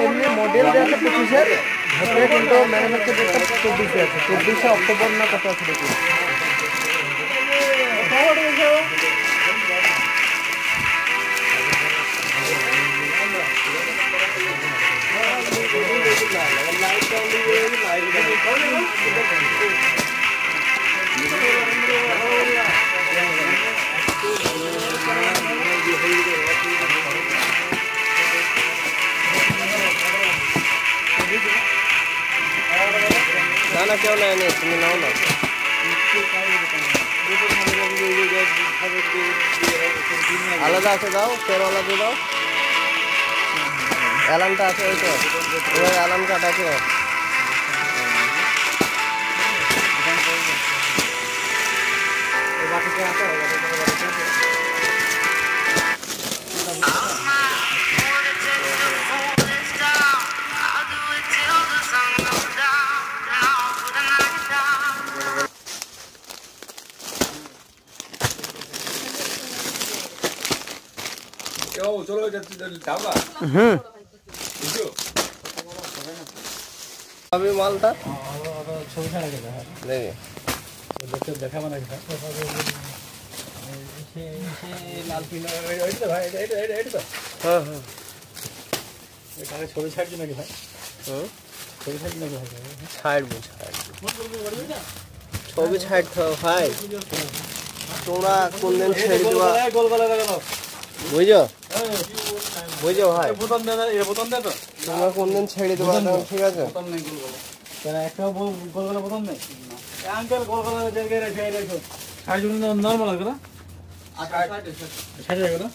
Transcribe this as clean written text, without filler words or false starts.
এমনি মডেল যে আছে 25-এর ঘটে কিন্তু ম্যানুফ্যাকচার ডেটটা 24-এ আছে 24 অক্টোবর না কত আছে দেখুন না কেউ নেয়নি তুমি নাও না আলাদা আছে দাও ফেরওয়ালা দিয়ে দাও অ্যালার্মটা আছে ওই তো অ্যালার্ম কাট আছে চলো যাবা अभी मालटा ছবি ছাড়া গেছে দেখি দেখতে দেখাবো না লাল পিলা এইটা ভাই এটা তো হ্যাঁ হ্যাঁ এখানে ছবি ছাড়ছি নাকি ভাই হুম ছবি ছাড়ছি নাকি ভাই ছাড়বো ছবি ছাড়তে ভাই তোমরা কোনদিন ছেড়ে দিবা গোল গলা লাগানো বুঝছো বুঝছো ভাই বোতাম দে না এই বোতাম দে তো তোমরা কোনদিন ছেড়ে দিবা ঠিক আছে বোতাম নেই গোল গলা কেন একটা গোল গলা বোতাম নেই না আঙ্কেল গোল গলা জায়গায় রেখে রাখো আর যদি নরমাল লাগে না 60 টাকা